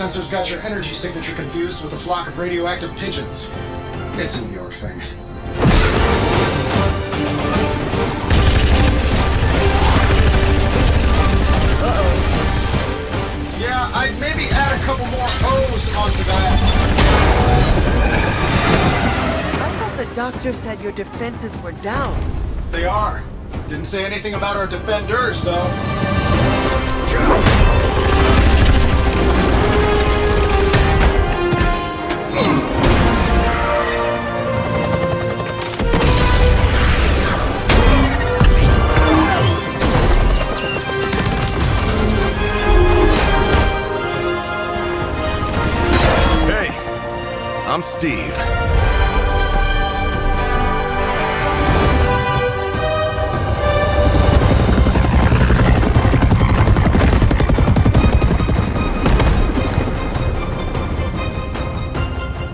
sensors got your energy signature confused with a flock of radioactive pigeons. It's a New York thing. Uh-oh. Yeah, I'd maybe add a couple more O's onto that. I thought the doctor said your defenses were down. They are. Didn't say anything about our defenders, though. Hey, I'm Steve.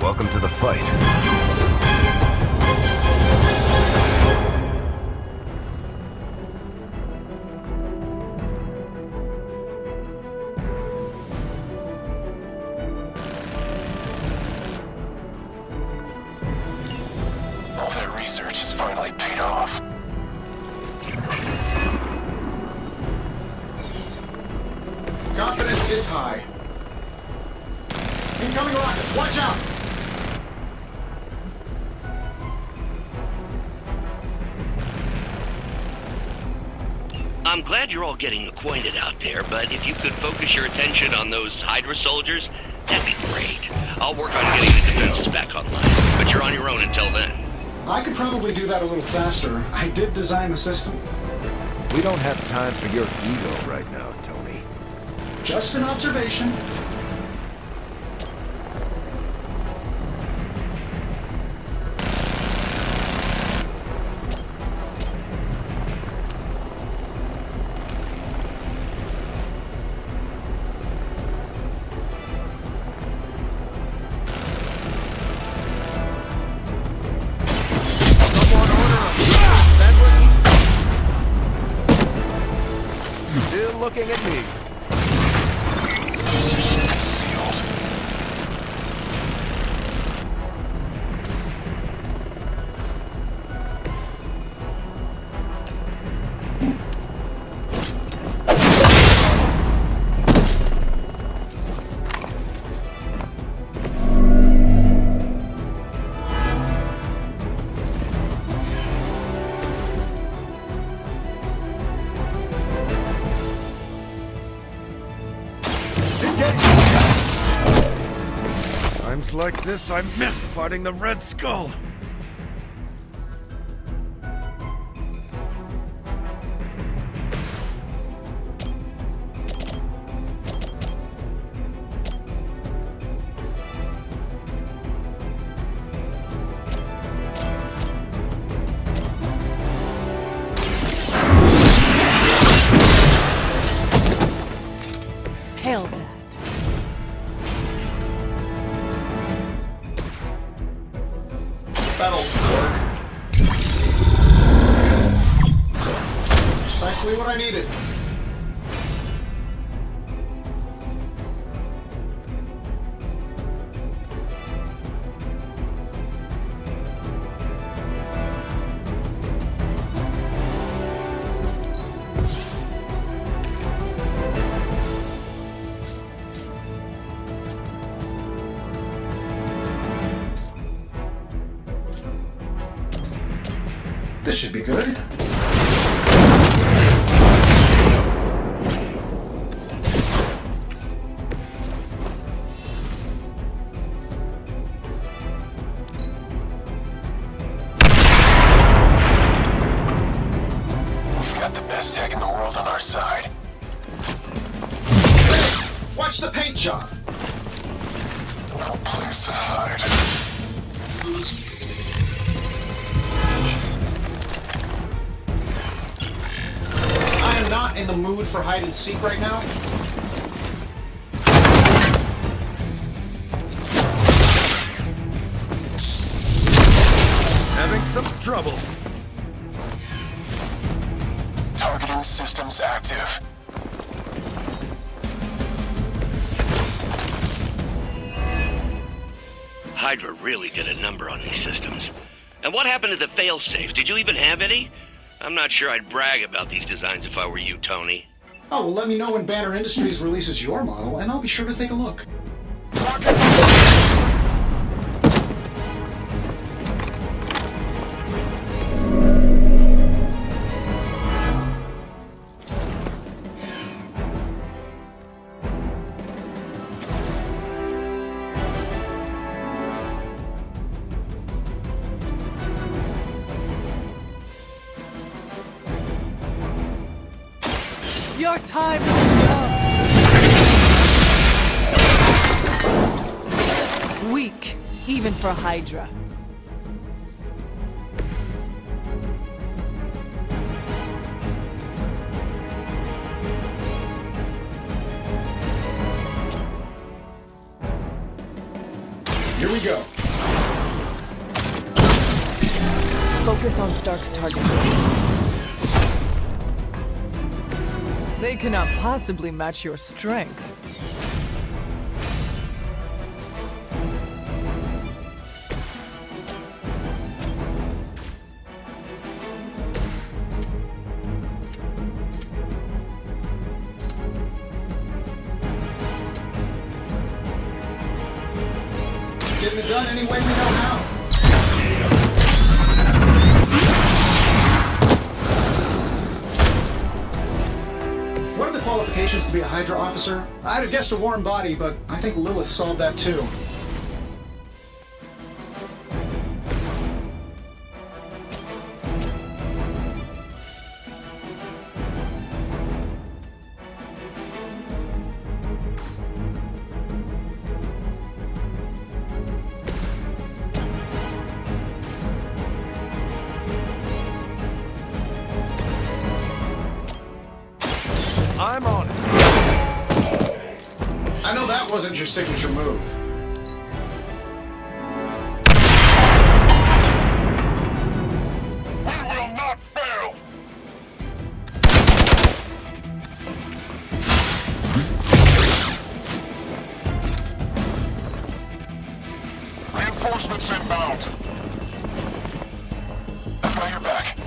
Welcome to the fight. All that research has finally paid off. Confidence is high. Incoming rockets, watch out! I'm glad you're all getting acquainted out there, but if you could focus your attention on those Hydra soldiers, that'd be great. I'll work on getting the defenses back online, but you're on your own until then. I could probably do that a little faster. I did design the system. We don't have time for your ego right now, Tony. Just an observation. Still looking at me. Sealed. Times like this, I miss fighting the Red Skull. Hell that. That'll work. Precisely what I needed. This should be good. We've got the best tech in the world on our side. Watch the paint job. No place to hide. I am not in the mood for hide and seek right now. Having some trouble. Targeting systems active. Hydra really did a number on these systems. And what happened to the fail-safes? Did you even have any? I'm not sure I'd brag about these designs if I were you, Tony. Oh, well, let me know when Banner Industries releases your model, and I'll be sure to take a look. Your time is up! Weak, even for Hydra. Here we go. Focus on Stark's target. They cannot possibly match your strength. Getting it done any way we know how. What are the qualifications to be a Hydra officer? I'd have guessed a warm body, but I think Lilith solved that too. I'm on it. I know that wasn't your signature move. We will not fail! Reinforcements inbound. I've got your back.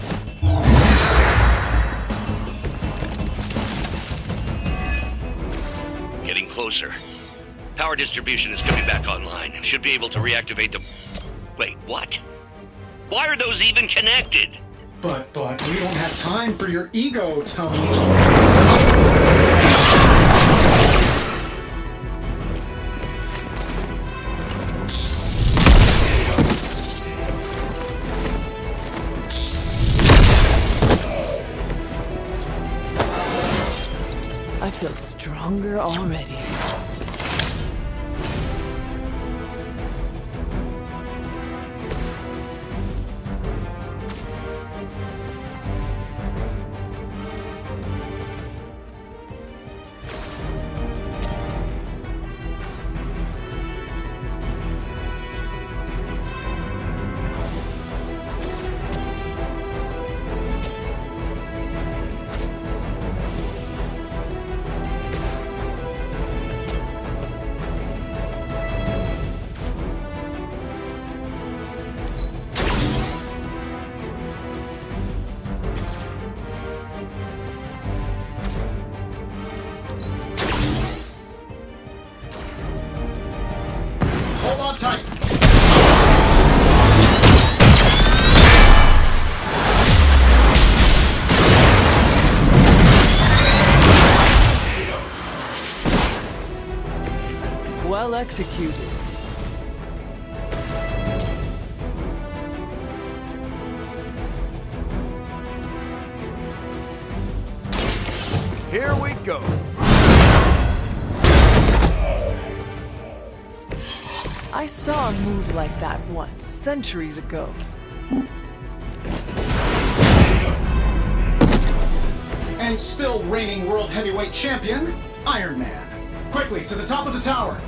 Getting closer. Power distribution is coming back online. Should be able to reactivate the... Wait, what? Why are those even connected? But we don't have time for your ego, Tony. I feel stronger already. Hold on tight. Well executed. Here we go. I saw a move like that once, centuries ago. And still reigning world heavyweight champion, Iron Man. Quickly, to the top of the tower.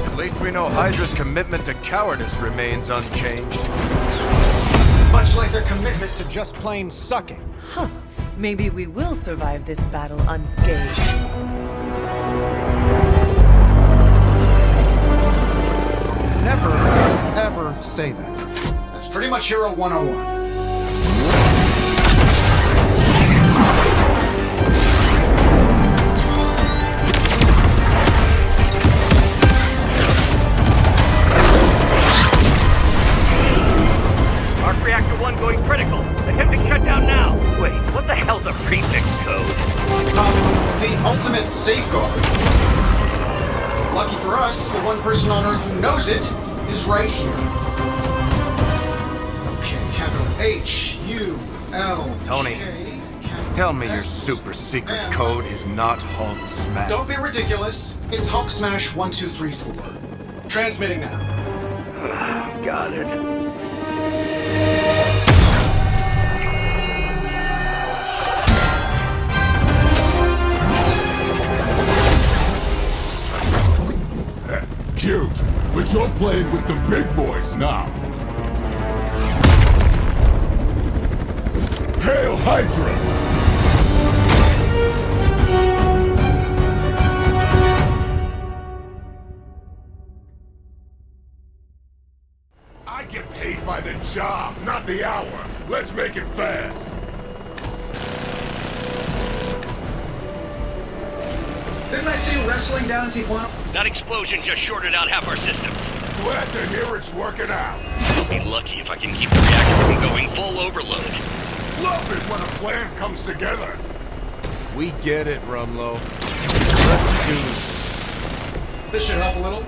At least we know Hydra's commitment to cowardice remains unchanged. Much like their commitment to just plain sucking. Huh. Maybe we will survive this battle unscathed. Never, ever say that. That's pretty much Hero 101. Arc Reactor 1 going critical. Attempting shutdown now. Wait, what the hell's a prefix code? The ultimate safeguard. Lucky for us, the one person on Earth who knows it is right here. Okay, capital H-U-L. Tony, capital tell me your S, super secret M. code is not Hulk Smash. Don't be ridiculous. It's Hulk Smash 1234. Transmitting now. Got it. Cute, but you're playing with the big boys now. Hail Hydra! I get paid by the job, not the hour. Let's make it fast. Didn't I see you wrestling down in Tijuana? That explosion just shorted out half our system. Glad to hear it's working out. I'll be lucky if I can keep the reactor from going full overload. Love it when a plan comes together. We get it, Rumlow. Let's do This should help a little.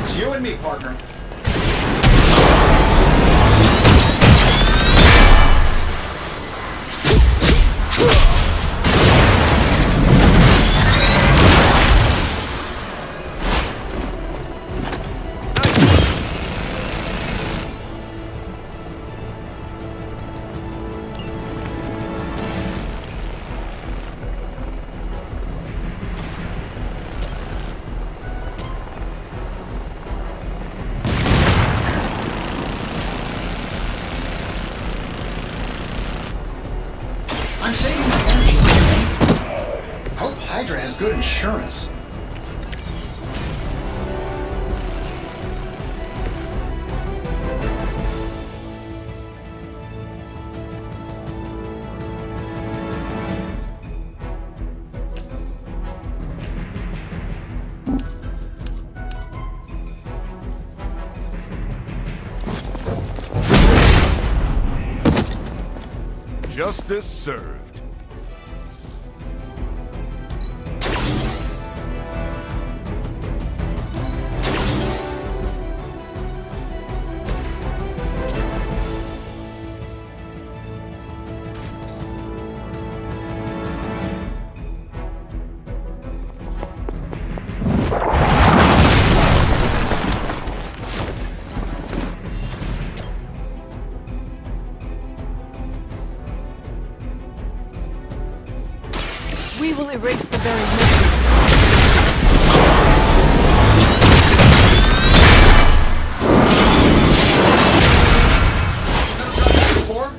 It's you and me, partner. I'm saving my energy. Hope Hydra has good insurance. justice served. We will erase the very memory. Before?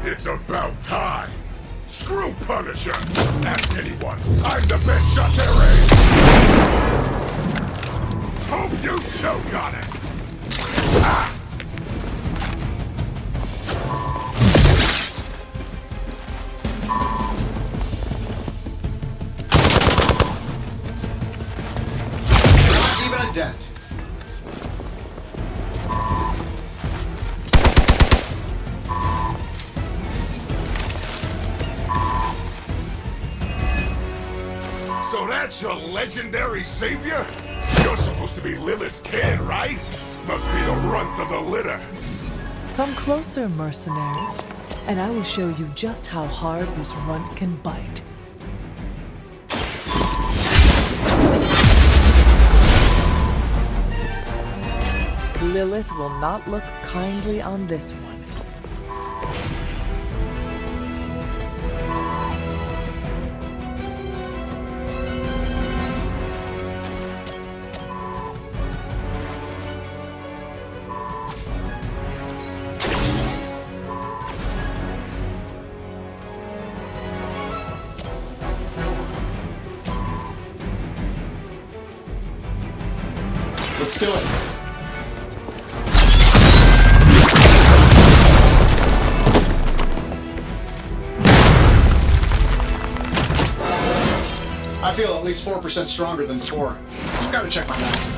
It's about time. Screw Punisher. Ask anyone. I'm the best shot there is. Hope you choke on it. Ah. Not even a dent. So that's your legendary savior? You're supposed to be Lilith's kid, right? Must be the runt of the litter. Come closer, mercenary, and I will show you just how hard this runt can bite. Lilith will not look kindly on this one. Let's do it. I feel at least 4% stronger than before. Gotta check my math.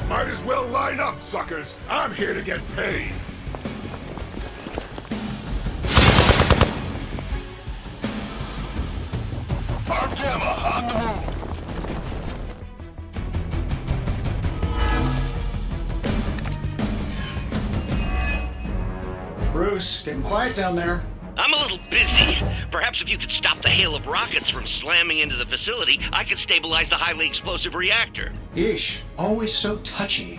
Might as well line up, suckers. I'm here to get paid. Our Gamma on the move. Bruce, getting quiet down there. I'm a little busy. Perhaps if you could stop the hail of rockets from slamming into the facility, I could stabilize the highly explosive reactor. Ish, always so touchy.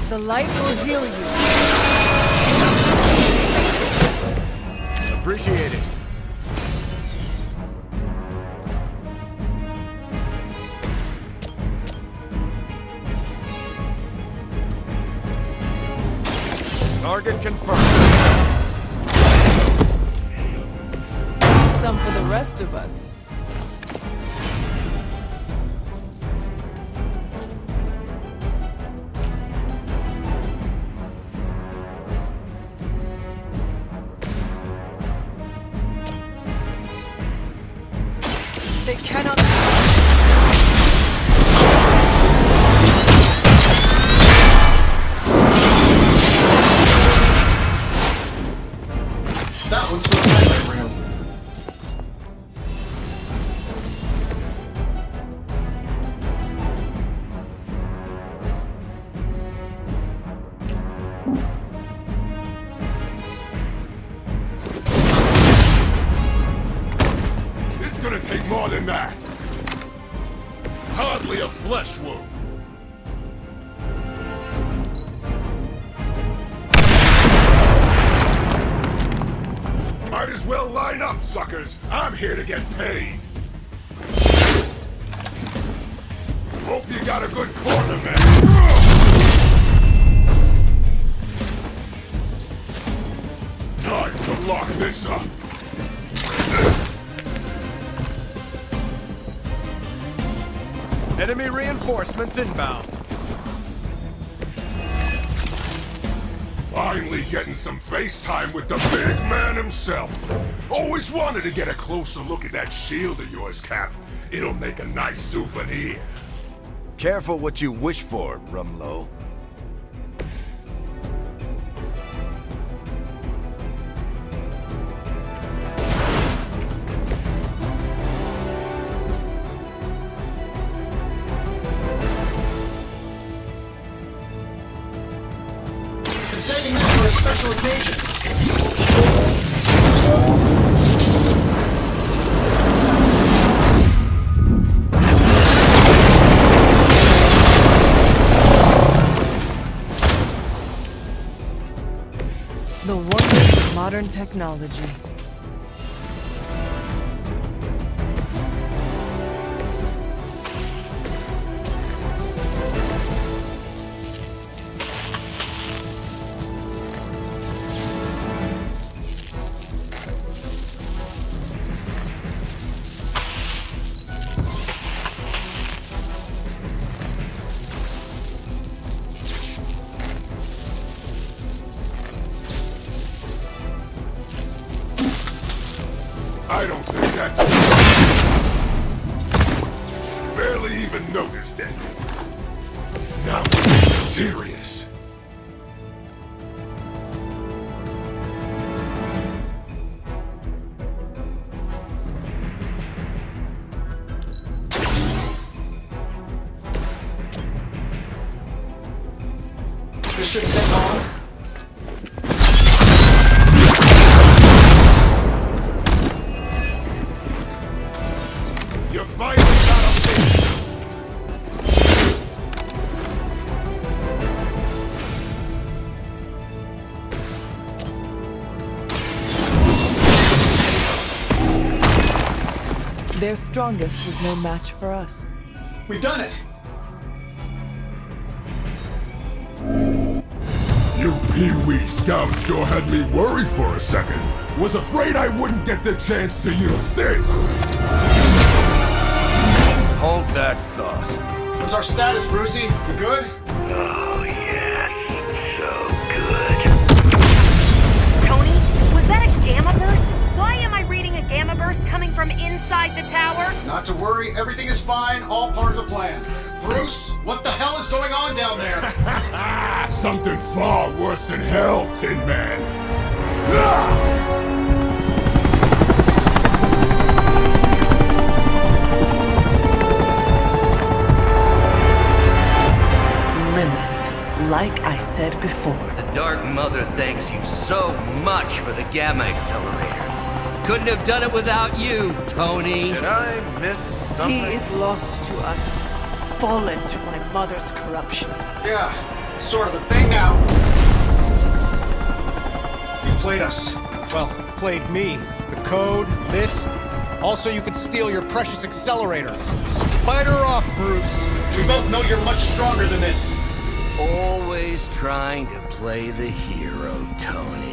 The light will heal you. Appreciate it. Target confirmed. Some for the rest of us. They cannot. That one's for the highlight reel. It's gonna take more than that. Hardly a flesh wound. Might as well line up, suckers. I'm here to get paid. Hope you got a good corner, man. Time to lock this up. Enemy reinforcements inbound. Finally getting some face time with the big man himself. Always wanted to get a closer look at that shield of yours, Cap. It'll make a nice souvenir. Careful what you wish for, Rumlow. Been saving this for a special occasion. The wonders of modern technology. I don't think that's... Barely even noticed it. Now we're getting serious. This should set on. You finally got a fix. Their strongest was no match for us. We've done it. You pee-wee scout sure had me worried for a second. Was afraid I wouldn't get the chance to use this. Hold that thought. What's our status, Brucey? We good? Oh, yes. So good. Tony, was that a gamma burst? Why am I reading a gamma burst coming from inside the tower? Not to worry, everything is fine, all part of the plan. Bruce, what the hell is going on down there? Something far worse than hell, Tin Man. Ah! Lilith, like I said before. The Dark Mother thanks you so much for the Gamma Accelerator. Couldn't have done it without you, Tony. Did I miss He something? is lost to us, fallen to my mother's corruption. Yeah, sort of a thing now. You played us. Well, played me. The code, this. Also, you could steal your precious accelerator. Fight her off, Bruce. We both know you're much stronger than this. Always trying to play the hero, Tony.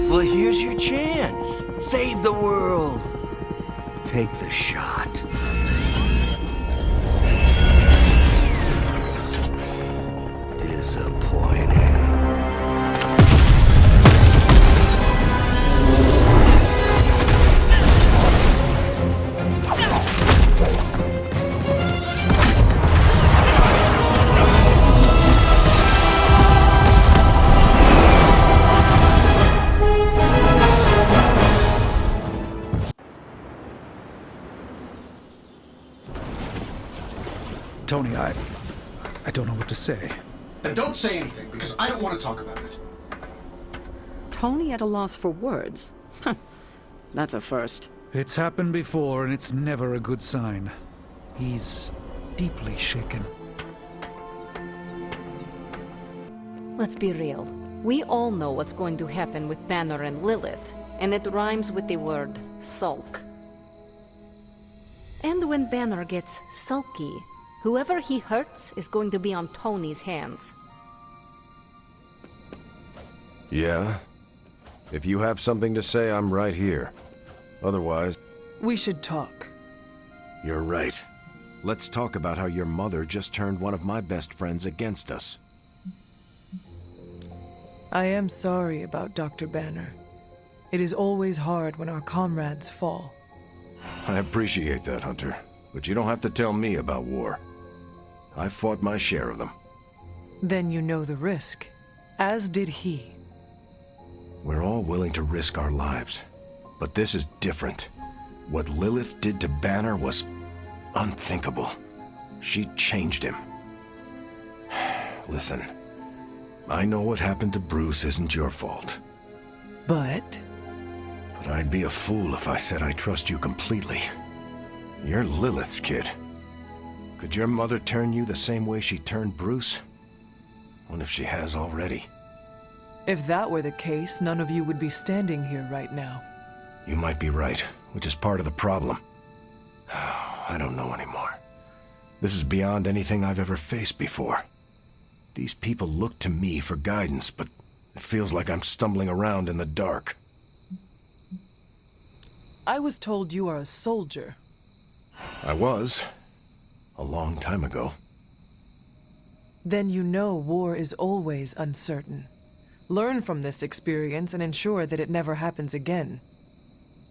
Well, here's your chance. Save the world. Take the shot. Disappointing. Tony, I don't know what to say. Then don't say anything, because I don't want to talk about it. Tony at a loss for words? That's a first. It's happened before, and it's never a good sign. He's deeply shaken. Let's be real. We all know what's going to happen with Banner and Lilith, and it rhymes with the word sulk. And when Banner gets sulky, whoever he hurts is going to be on Tony's hands. Yeah? If you have something to say, I'm right here. Otherwise... We should talk. You're right. Let's talk about how your mother just turned one of my best friends against us. I am sorry about Dr. Banner. It is always hard when our comrades fall. I appreciate that, Hunter. But you don't have to tell me about war. I fought my share of them. Then you know the risk, as did he. We're all willing to risk our lives. But this is different. What Lilith did to Banner was unthinkable. She changed him. Listen, I know what happened to Bruce isn't your fault. But I'd be a fool if I said I trust you completely. You're Lilith's kid. Could your mother turn you the same way she turned Bruce? What if she has already? If that were the case, none of you would be standing here right now. You might be right, which is part of the problem. I don't know anymore. This is beyond anything I've ever faced before. These people look to me for guidance, but it feels like I'm stumbling around in the dark. I was told you are a soldier. I was. A long time ago. Then you know war is always uncertain. Learn from this experience and ensure that it never happens again.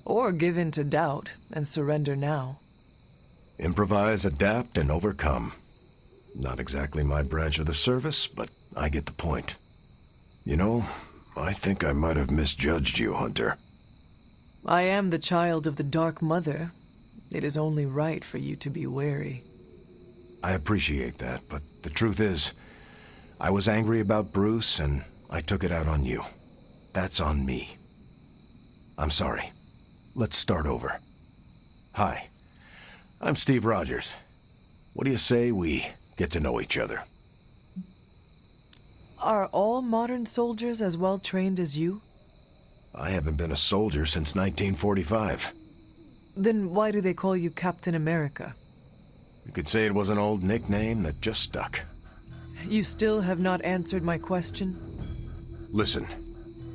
Or give in to doubt and surrender now. Improvise, adapt, and overcome. Not exactly my branch of the service, but I get the point. You know, I think I might have misjudged you, Hunter. I am the child of the Dark Mother. It is only right for you to be wary. I appreciate that, but the truth is, I was angry about Bruce, and I took it out on you. That's on me. I'm sorry. Let's start over. Hi, I'm Steve Rogers. What do you say we get to know each other? Are all modern soldiers as well trained as you? I haven't been a soldier since 1945. Then why do they call you Captain America? You could say it was an old nickname that just stuck. You still have not answered my question? Listen,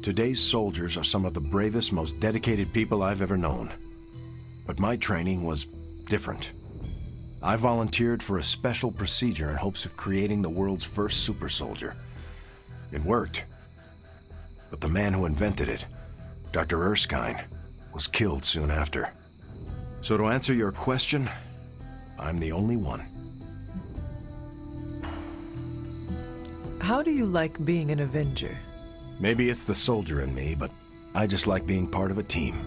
today's soldiers are some of the bravest, most dedicated people I've ever known. But my training was different. I volunteered for a special procedure in hopes of creating the world's first super soldier. It worked. But the man who invented it, Dr. Erskine, was killed soon after. So to answer your question, I'm the only one. How do you like being an Avenger? Maybe it's the soldier in me, but I just like being part of a team.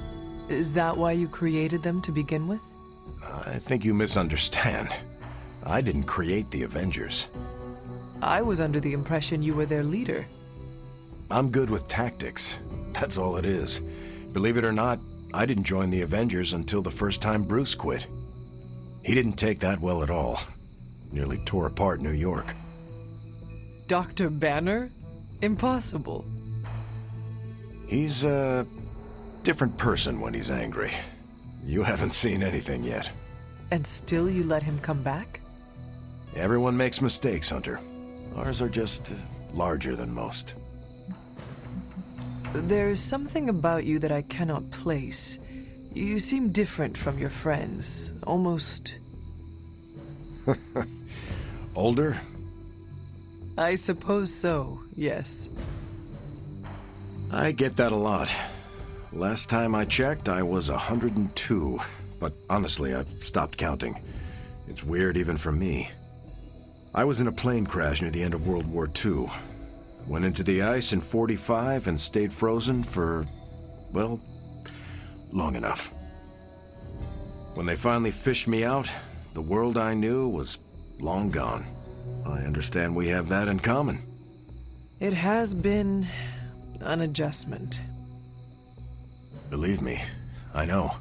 Is that why you created them to begin with? I think you misunderstand. I didn't create the Avengers. I was under the impression you were their leader. I'm good with tactics. That's all it is. Believe it or not, I didn't join the Avengers until the first time Bruce quit. He didn't take that well at all. Nearly tore apart New York. Dr. Banner? Impossible. He's a different person when he's angry. You haven't seen anything yet. And still you let him come back? Everyone makes mistakes, Hunter. Ours are just larger than most. There's something about you that I cannot place. You seem different from your friends. Almost... Older? I suppose so, yes. I get that a lot. Last time I checked, I was 102. But honestly, I've stopped counting. It's weird even for me. I was in a plane crash near the end of World War II. Went into the ice in '45 and stayed frozen for, well, long enough. When they finally fished me out, the world I knew was long gone. I understand we have that in common. It has been an adjustment. Believe me, I know.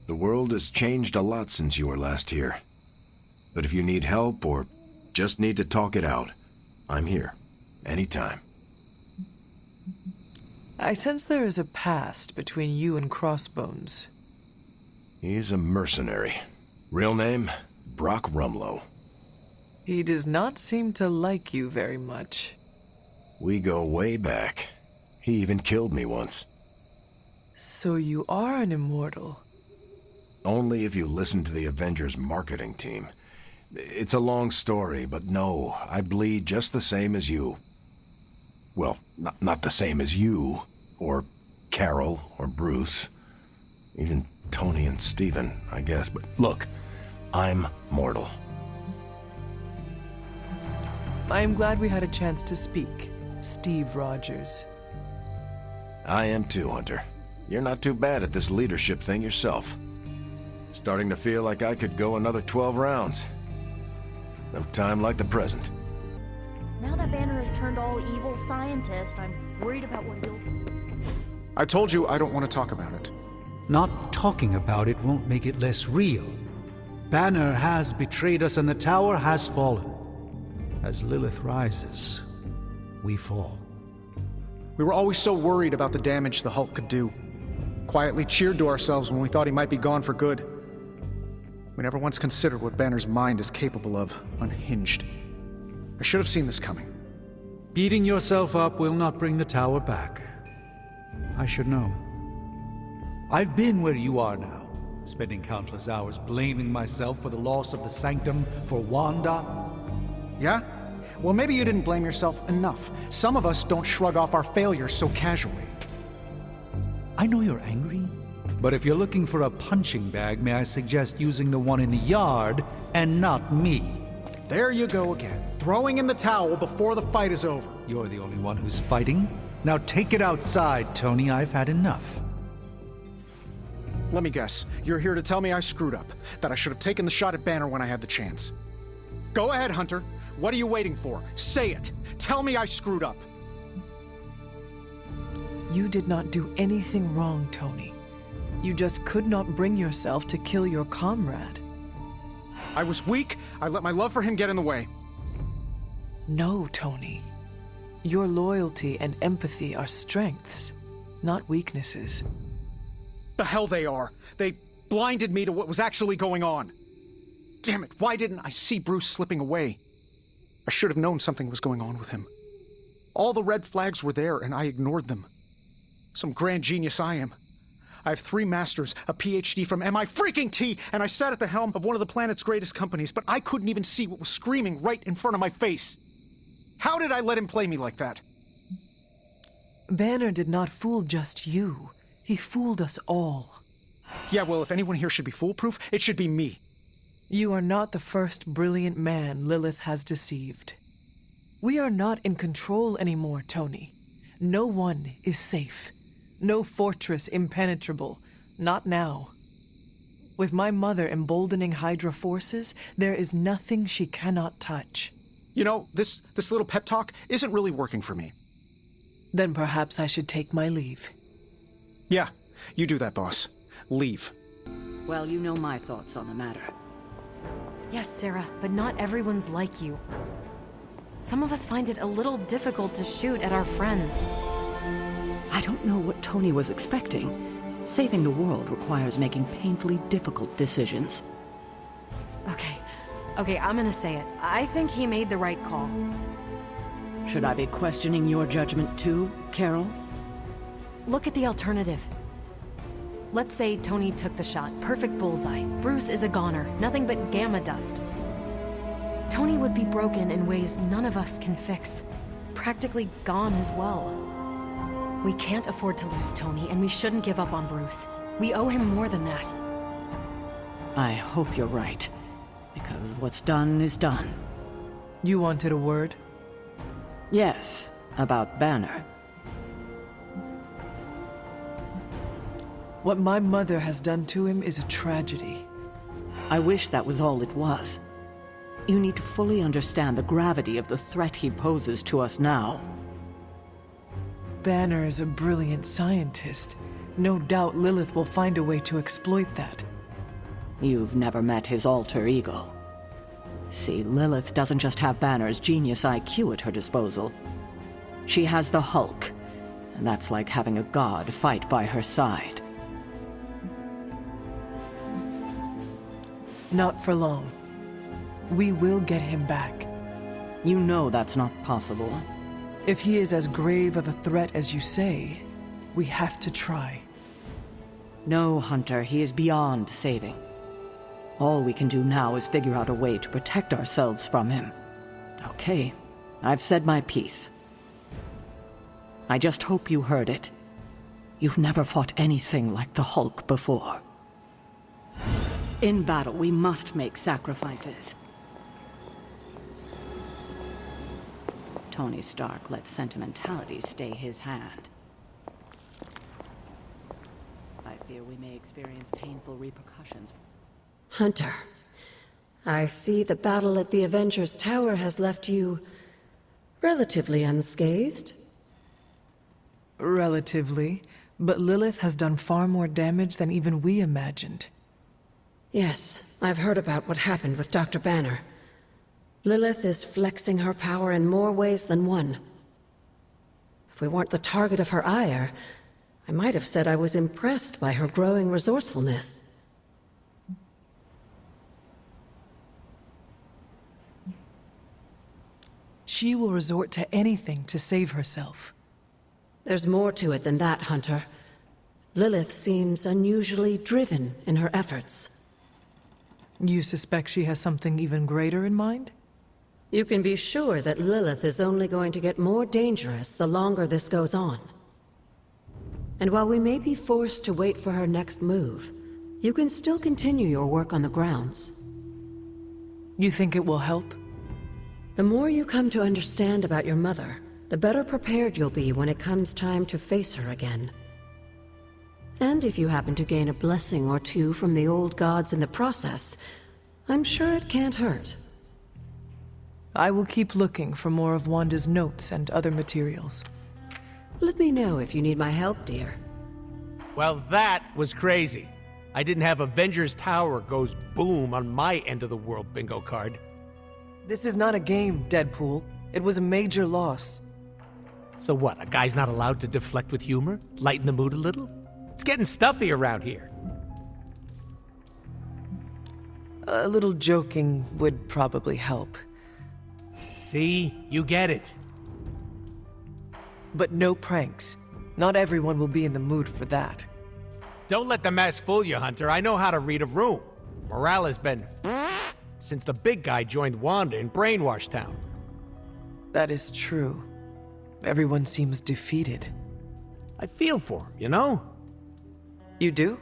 The world has changed a lot since you were last here. But if you need help or just need to talk it out, I'm here. Anytime. I sense there is a past between you and Crossbones. He's a mercenary. Real name, Brock Rumlow. He does not seem to like you very much. We go way back. He even killed me once. So you are an immortal? Only if you listen to the Avengers marketing team. It's a long story, but no, I bleed just the same as you. Well, not the same as you, or Carol, or Bruce. Even Tony and Steven, I guess. But look, I'm mortal. I am glad we had a chance to speak, Steve Rogers. I am too, Hunter. You're not too bad at this leadership thing yourself. Starting to feel like I could go another 12 rounds. No time like the present. Now that Banner has turned all evil scientist, I'm worried about what he'll... I told you I don't want to talk about it. Not talking about it won't make it less real. Banner has betrayed us and the tower has fallen. As Lilith rises, we fall. We were always so worried about the damage the Hulk could do. Quietly cheered to ourselves when we thought he might be gone for good. We never once considered what Banner's mind is capable of, unhinged. I should have seen this coming. Beating yourself up will not bring the tower back. I should know. I've been where you are now, spending countless hours blaming myself for the loss of the Sanctum for Wanda. Yeah? Well, maybe you didn't blame yourself enough. Some of us don't shrug off our failures so casually. I know you're angry, but if you're looking for a punching bag, may I suggest using the one in the yard and not me? There you go again, throwing in the towel before the fight is over. You're the only one who's fighting. Now take it outside, Tony. I've had enough. Let me guess, you're here to tell me I screwed up, that I should have taken the shot at Banner when I had the chance. Go ahead, Hunter. What are you waiting for? Say it. Tell me I screwed up. You did not do anything wrong, Tony. You just could not bring yourself to kill your comrade. I was weak. I let my love for him get in the way. No, Tony. Your loyalty and empathy are strengths, not weaknesses. The hell they are. They blinded me to what was actually going on. Damn it, why didn't I see Bruce slipping away? I should have known something was going on with him. All the red flags were there, and I ignored them. Some grand genius I am. I have 3 masters, a PhD from MI-freaking-T, and I sat at the helm of one of the planet's greatest companies, but I couldn't even see what was screaming right in front of my face. How did I let him play me like that? Banner did not fool just you. He fooled us all. Yeah, well, if anyone here should be foolproof, it should be me. You are not the first brilliant man Lilith has deceived. We are not in control anymore, Tony. No one is safe. No fortress impenetrable. Not now. With my mother emboldening Hydra forces, there is nothing she cannot touch. You know, this little pep talk isn't really working for me. Then perhaps I should take my leave. Yeah, you do that, boss. Leave. Well, you know my thoughts on the matter. Yes, Sarah, but not everyone's like you. Some of us find it a little difficult to shoot at our friends. I don't know what Tony was expecting. Saving the world requires making painfully difficult decisions. Okay, I'm gonna say it. I think he made the right call. Should I be questioning your judgment too, Carol? Look at the alternative. Let's say Tony took the shot. Perfect bullseye. Bruce is a goner. Nothing but gamma dust. Tony would be broken in ways none of us can fix. Practically gone as well. We can't afford to lose Tony, and we shouldn't give up on Bruce. We owe him more than that. I hope you're right, because what's done is done. You wanted a word? Yes, about Banner. What my mother has done to him is a tragedy. I wish that was all it was. You need to fully understand the gravity of the threat he poses to us now. Banner is a brilliant scientist. No doubt Lilith will find a way to exploit that. You've never met his alter ego. See, Lilith doesn't just have Banner's genius IQ at her disposal. She has the Hulk, and that's like having a god fight by her side. Not for long. We will get him back. You know that's not possible. If he is as grave of a threat as you say, we have to try. No, Hunter, he is beyond saving. All we can do now is figure out a way to protect ourselves from him. Okay, I've said my piece. I just hope you heard it. You've never fought anything like the Hulk before. In battle, we must make sacrifices. Tony Stark let sentimentality stay his hand. I fear we may experience painful repercussions. Hunter, I see the battle at the Avengers Tower has left you relatively unscathed. Relatively, but Lilith has done far more damage than even we imagined. Yes, I've heard about what happened with Dr. Banner. Lilith is flexing her power in more ways than one. If we weren't the target of her ire, I might have said I was impressed by her growing resourcefulness. She will resort to anything to save herself. There's more to it than that, Hunter. Lilith seems unusually driven in her efforts. You suspect she has something even greater in mind? You can be sure that Lilith is only going to get more dangerous the longer this goes on. And while we may be forced to wait for her next move, you can still continue your work on the grounds. You think it will help? The more you come to understand about your mother, the better prepared you'll be when it comes time to face her again. And if you happen to gain a blessing or two from the old gods in the process, I'm sure it can't hurt. I will keep looking for more of Wanda's notes and other materials. Let me know if you need my help, dear. Well, that was crazy. I didn't have Avengers Tower goes boom on my end of the world bingo card. This is not a game, Deadpool. It was a major loss. So what, a guy's not allowed to deflect with humor? Lighten the mood a little? It's getting stuffy around here. A little joking would probably help. See? You get it. But no pranks. Not everyone will be in the mood for that. Don't let the mess fool you, Hunter. I know how to read a room. Morale has been since the big guy joined Wanda in Brainwash Town. That is true. Everyone seems defeated. I feel for him, you know? You do?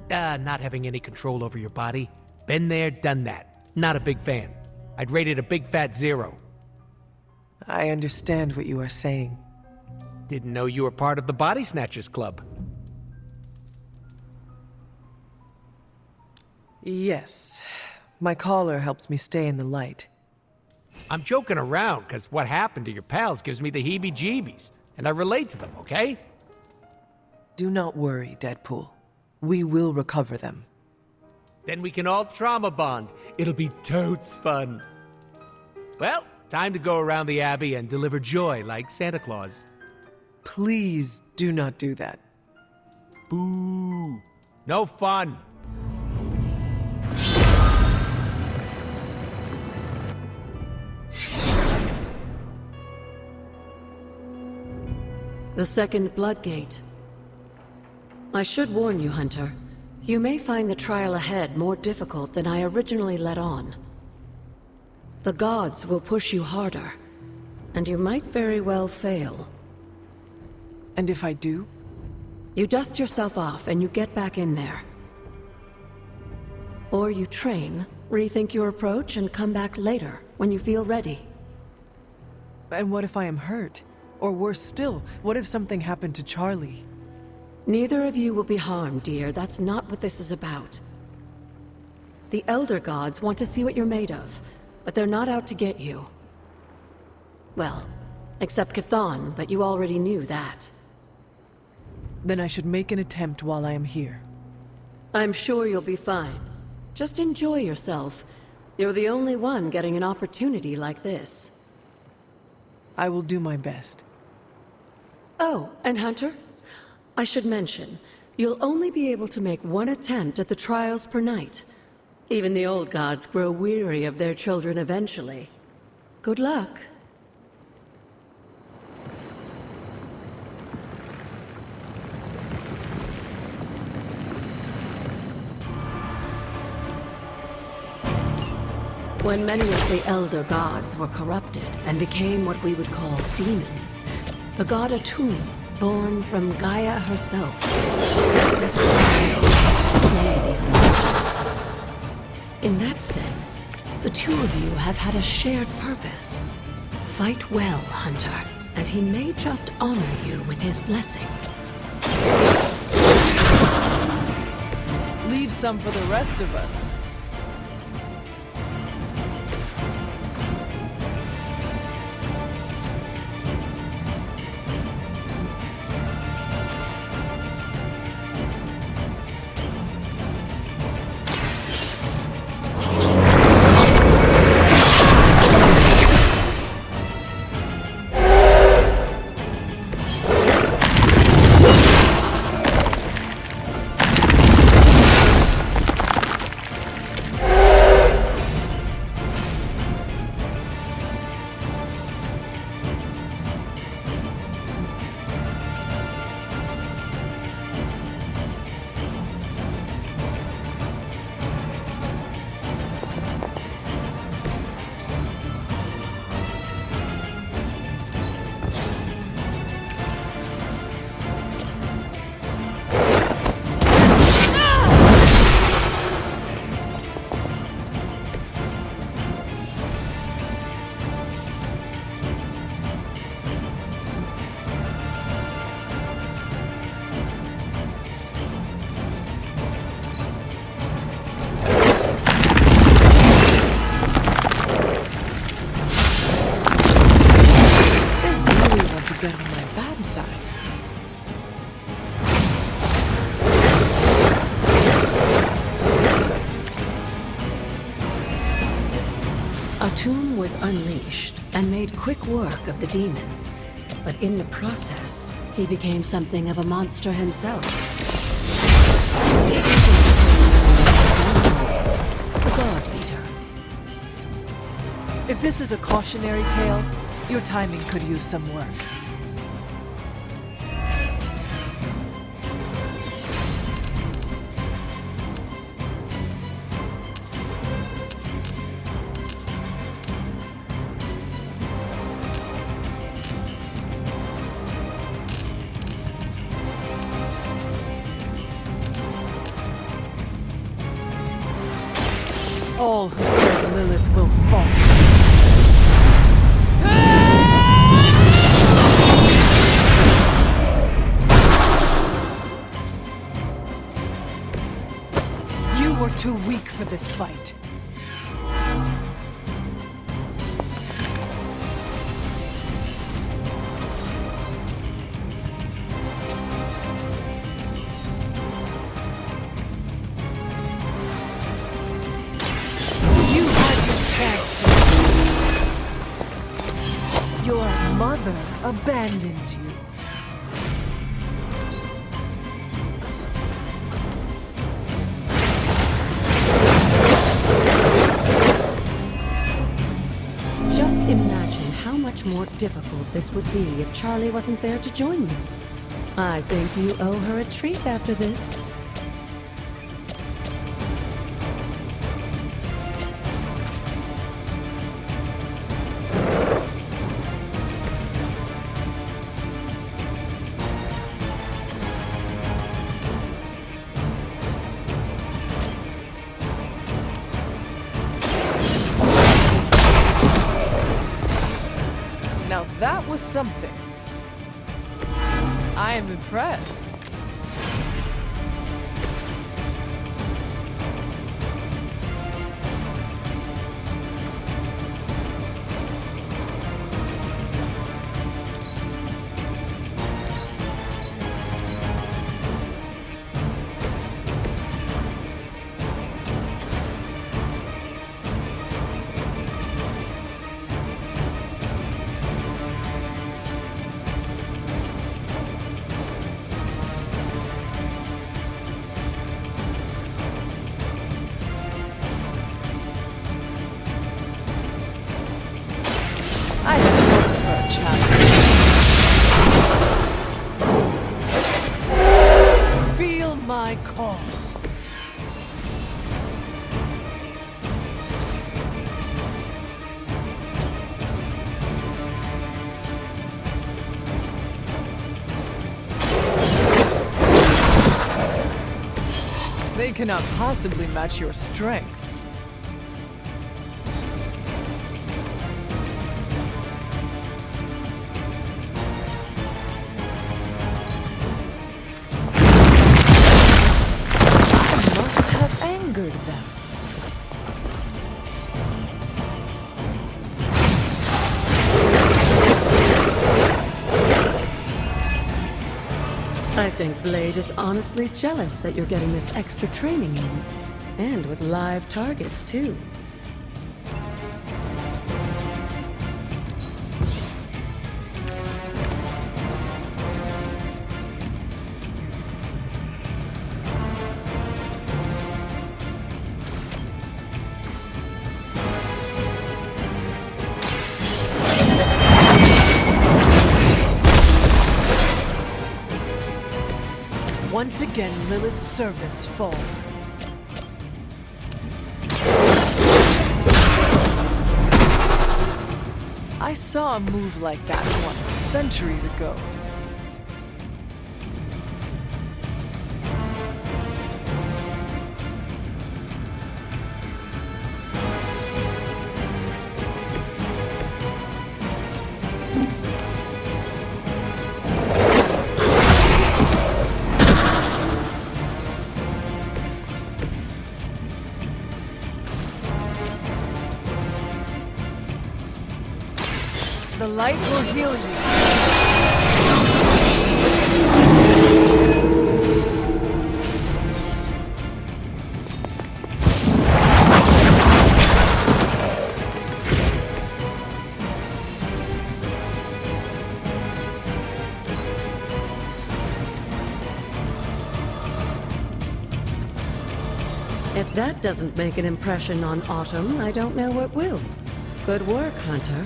Not having any control over your body. Been there, done that. Not a big fan. I'd rate it a big fat 0. I understand what you are saying. Didn't know you were part of the Body Snatchers Club. Yes. My collar helps me stay in the light. I'm joking around, because what happened to your pals gives me the heebie-jeebies, and I relate to them, okay? Do not worry, Deadpool. We will recover them. Then we can all trauma bond. It'll be totes fun. Well, time to go around the Abbey and deliver joy like Santa Claus. Please do not do that. Boo! No fun! The second Bloodgate. I should warn you, Hunter. You may find the trial ahead more difficult than I originally let on. The gods will push you harder, and you might very well fail. And if I do? You dust yourself off and you get back in there. Or you train, rethink your approach, and come back later, when you feel ready. And what if I am hurt? Or worse still, what if something happened to Charlie? Neither of you will be harmed, dear. That's not what this is about. The Elder Gods want to see what you're made of, but they're not out to get you. Well, except Chthon, but you already knew that. Then I should make an attempt while I am here. I'm sure you'll be fine. Just enjoy yourself. You're the only one getting an opportunity like this. I will do my best. Oh, and Hunter? I should mention, you'll only be able to make one attempt at the trials per night. Even the old gods grow weary of their children eventually. Good luck. When many of the Elder Gods were corrupted and became what we would call demons, the god Atum, born from Gaia herself, set out to slay these monsters. In that sense, the two of you have had a shared purpose. Fight well, Hunter, and he may just honor you with his blessing. Leave some for the rest of us. tomb was unleashed and made quick work of the demons, but in the process, he became something of a monster himself. The God Eater. If this is a cautionary tale, your timing could use some work. All who serve Lilith will fall. You were too weak for this fight. Your mother abandons you. Just imagine how much more difficult this would be if Charlie wasn't there to join you. I think you owe her a treat after this. Now that was something. I am impressed. I have worked for a challenge. Feel my call. They cannot possibly match your strength. Angered them. I think Blade is honestly jealous that you're getting this extra training in. And with live targets, too. Once again, Lilith's servants fall. I saw a move like that once, centuries ago. The light will heal you. If that doesn't make an impression on Autumn, I don't know what will. Good work, Hunter.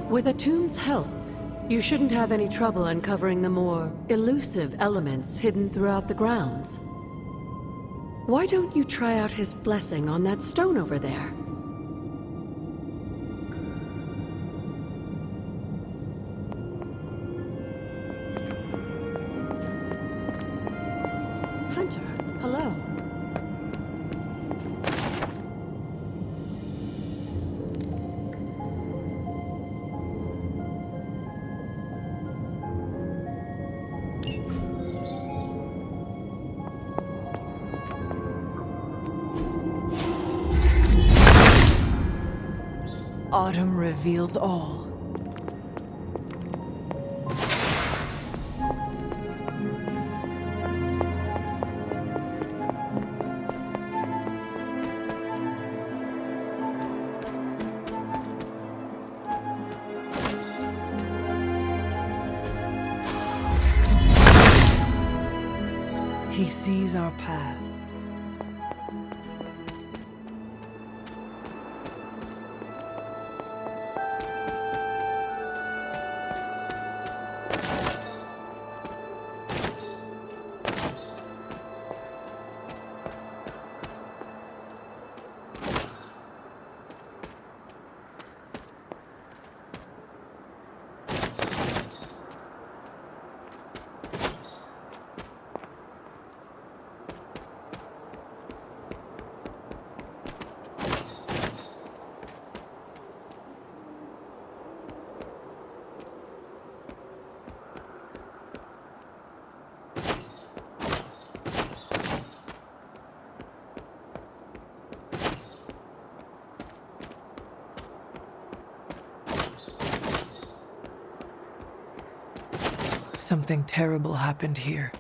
With a tomb's help, you shouldn't have any trouble uncovering the more elusive elements hidden throughout the grounds. Why don't you try out his blessing on that stone over there? Hunter, hello. Autumn reveals all. He sees our path. Something terrible happened here.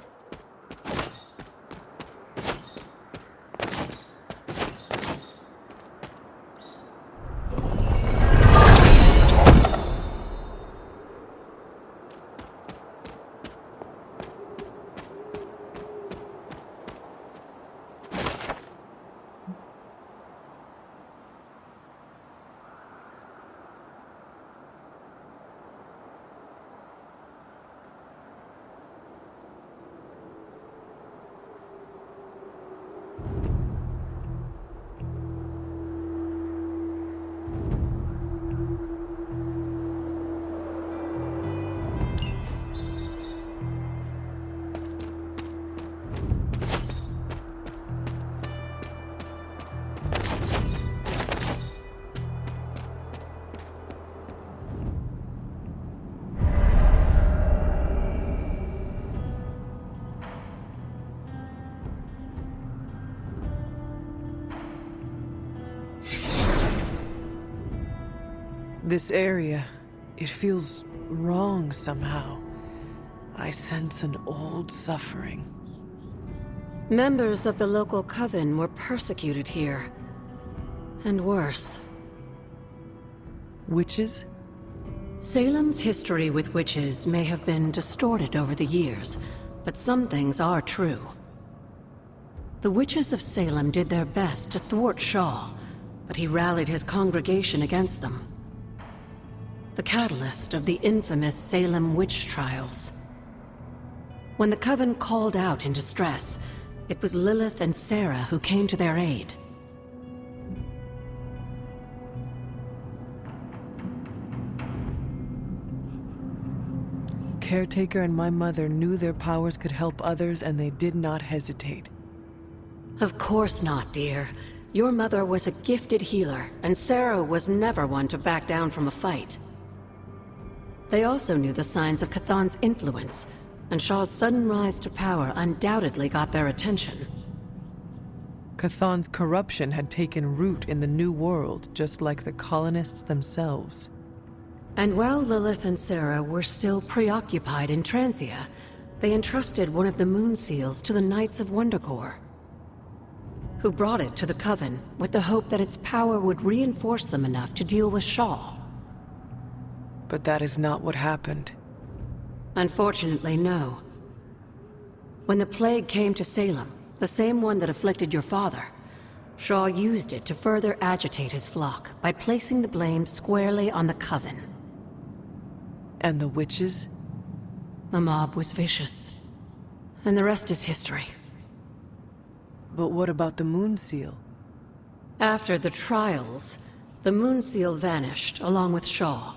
This area, it feels wrong somehow. I sense an old suffering. Members of the local coven were persecuted here. And worse. Witches? Salem's history with witches may have been distorted over the years, but some things are true. The witches of Salem did their best to thwart Shaw, but he rallied his congregation against them. The catalyst of the infamous Salem witch trials. When the Coven called out in distress, it was Lilith and Sarah who came to their aid. Caretaker and my mother knew their powers could help others, and they did not hesitate. Of course not, dear. Your mother was a gifted healer, and Sarah was never one to back down from a fight. They also knew the signs of Chthon's influence, and Shaw's sudden rise to power undoubtedly got their attention. Chthon's corruption had taken root in the New World, just like the colonists themselves. And while Lilith and Sarah were still preoccupied in Transia, they entrusted one of the moon seals to the Knights of Wondercore, who brought it to the Coven with the hope that its power would reinforce them enough to deal with Shaw. But that is not what happened. Unfortunately, no. When the plague came to Salem, the same one that afflicted your father, Shaw used it to further agitate his flock by placing the blame squarely on the Coven. And the witches? The mob was vicious. And the rest is history. But what about the moon seal? After the trials, the moon seal vanished along with Shaw.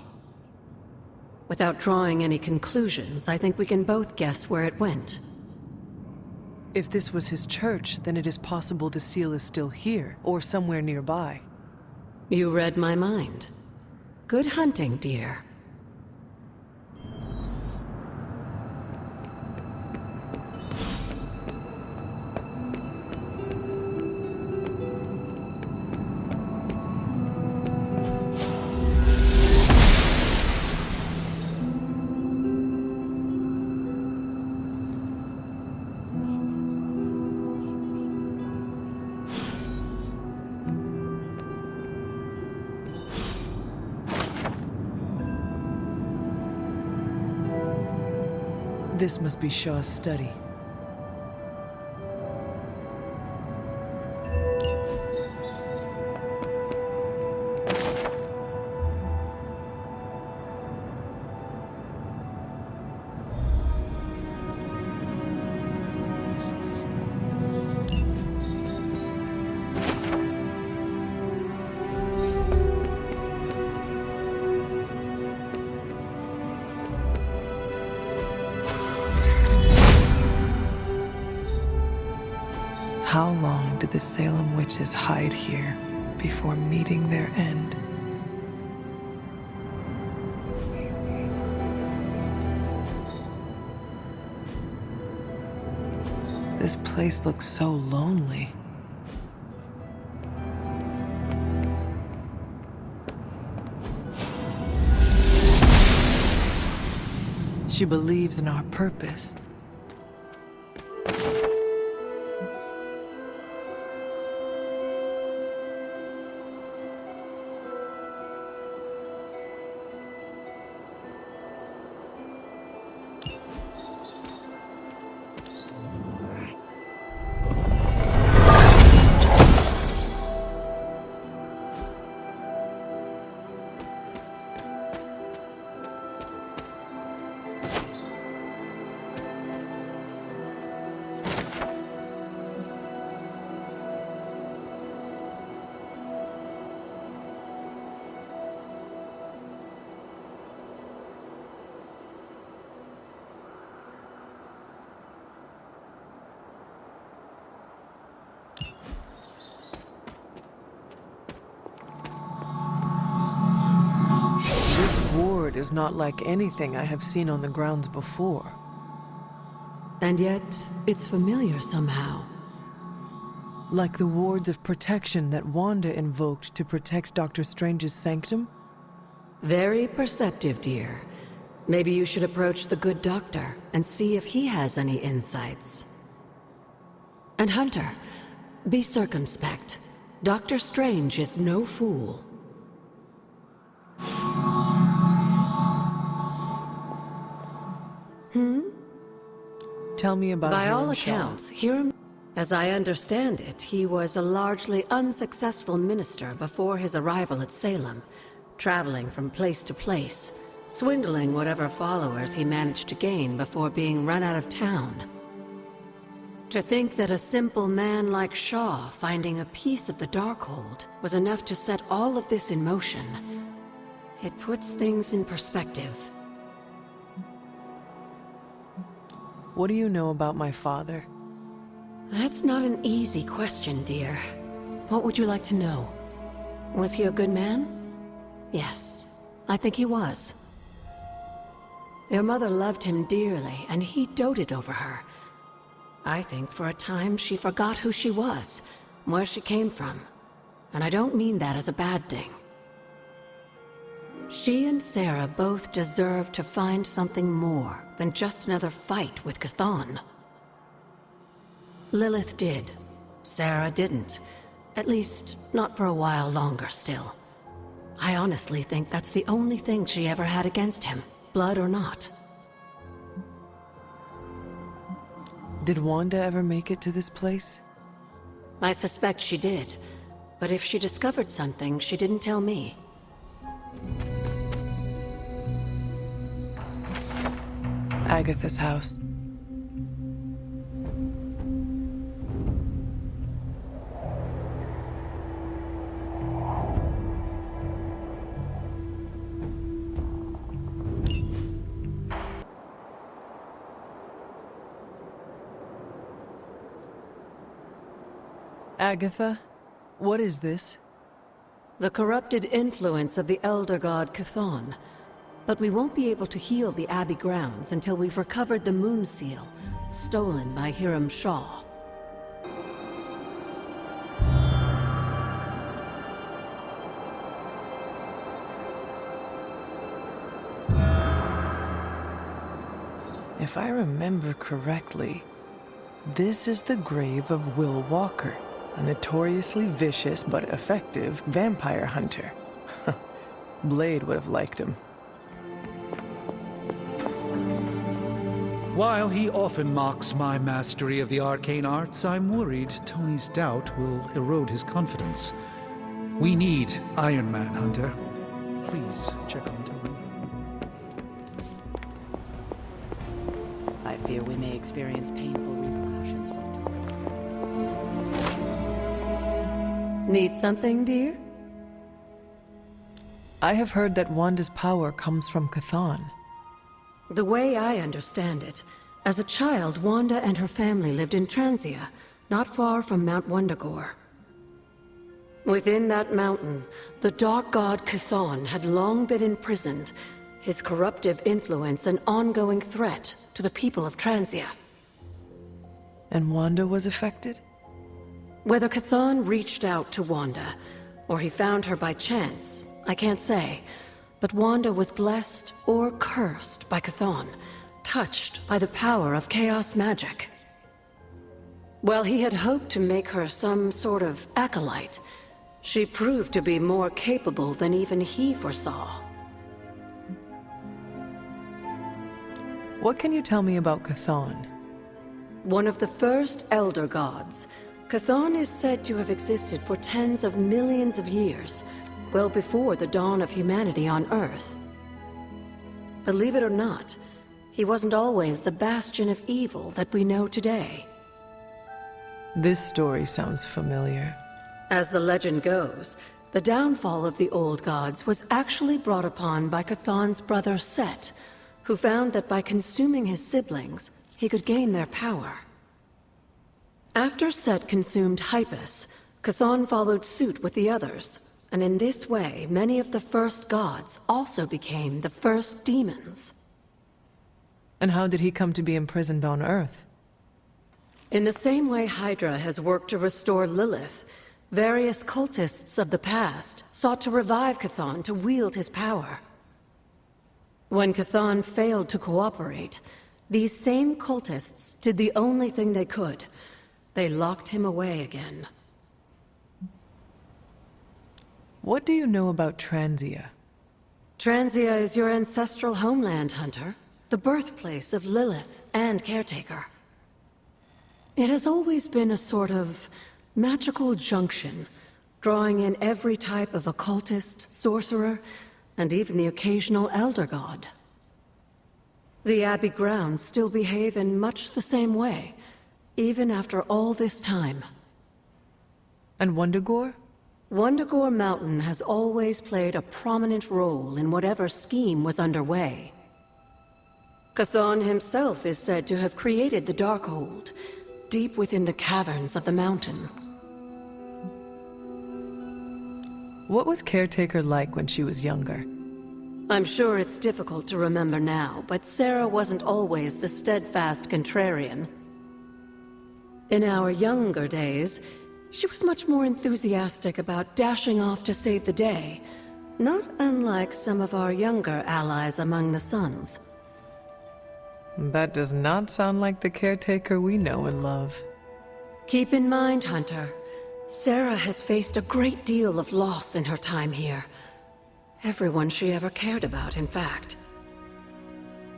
Without drawing any conclusions, I think we can both guess where it went. If this was his church, then it is possible the seal is still here, or somewhere nearby. You read my mind. Good hunting, dear. This must be Shaw's study. How long did the Salem witches hide here before meeting their end? This place looks so lonely. She believes in our purpose. Is not like anything I have seen on the grounds before. And yet, it's familiar somehow. Like the wards of protection that Wanda invoked to protect Dr. Strange's sanctum? Very perceptive, dear. Maybe you should approach the good doctor and see if he has any insights. And Hunter, be circumspect. Dr. Strange is no fool. Tell me about By all Hiram accounts, Shaw. Hiram, as I understand it, he was a largely unsuccessful minister before his arrival at Salem, traveling from place to place, swindling whatever followers he managed to gain before being run out of town. To think that a simple man like Shaw finding a piece of the Darkhold was enough to set all of this in motion, it puts things in perspective. What do you know about my father? That's not an easy question, dear. What would you like to know? Was he a good man? Yes, I think he was. Your mother loved him dearly, and he doted over her. I think for a time she forgot who she was, where she came from. And I don't mean that as a bad thing. She and Sarah both deserve to find something more than just another fight with Chthon. Lilith did. Sarah didn't. At least, not for a while longer still. I honestly think that's the only thing she ever had against him, blood or not. Did Wanda ever make it to this place? I suspect she did. But if she discovered something, she didn't tell me. Agatha's house. Agatha, what is this? The corrupted influence of the Elder God Chthon. But we won't be able to heal the Abbey grounds until we've recovered the Moon Seal, stolen by Hiram Shaw. If I remember correctly, this is the grave of Will Walker, a notoriously vicious but effective vampire hunter. Blade would have liked him. While he often mocks my mastery of the arcane arts, I'm worried Tony's doubt will erode his confidence. We need Iron Man, Hunter. Please check on Tony. I fear we may experience painful repercussions from it. Need something, dear? I have heard that Wanda's power comes from Chthon. The way I understand it, as a child, Wanda and her family lived in Transia, not far from Mount Wundagore. Within that mountain, the dark god Chthon had long been imprisoned, his corruptive influence an ongoing threat to the people of Transia. And Wanda was affected? Whether Chthon reached out to Wanda, or he found her by chance, I can't say. But Wanda was blessed or cursed by Chthon, touched by the power of chaos magic. While he had hoped to make her some sort of acolyte, she proved to be more capable than even he foresaw. What can you tell me about Chthon? One of the first Elder Gods, Chthon is said to have existed for tens of millions of years, well before the dawn of humanity on Earth. Believe it or not, he wasn't always the bastion of evil that we know today. This story sounds familiar. As the legend goes, the downfall of the old gods was actually brought upon by Chthon's brother Set, who found that by consuming his siblings, he could gain their power. After Set consumed Hypus, Chthon followed suit with the others. And in this way, many of the first gods also became the first demons. And how did he come to be imprisoned on Earth? In the same way Hydra has worked to restore Lilith, various cultists of the past sought to revive Chthon to wield his power. When Chthon failed to cooperate, these same cultists did the only thing they could. They locked him away again. What do you know about Transia? Transia is your ancestral homeland, Hunter. The birthplace of Lilith and Caretaker. It has always been a sort of magical junction, drawing in every type of occultist, sorcerer, and even the occasional Elder God. The Abbey grounds still behave in much the same way, even after all this time. And Wundagore? Wundagore Mountain has always played a prominent role in whatever scheme was underway. Chthon himself is said to have created the Darkhold, deep within the caverns of the mountain. What was Caretaker like when she was younger? I'm sure it's difficult to remember now, but Sarah wasn't always the steadfast contrarian. In our younger days, she was much more enthusiastic about dashing off to save the day, not unlike some of our younger allies among the Suns. That does not sound like the Caretaker we know and love. Keep in mind, Hunter, Sarah has faced a great deal of loss in her time here. Everyone she ever cared about, in fact.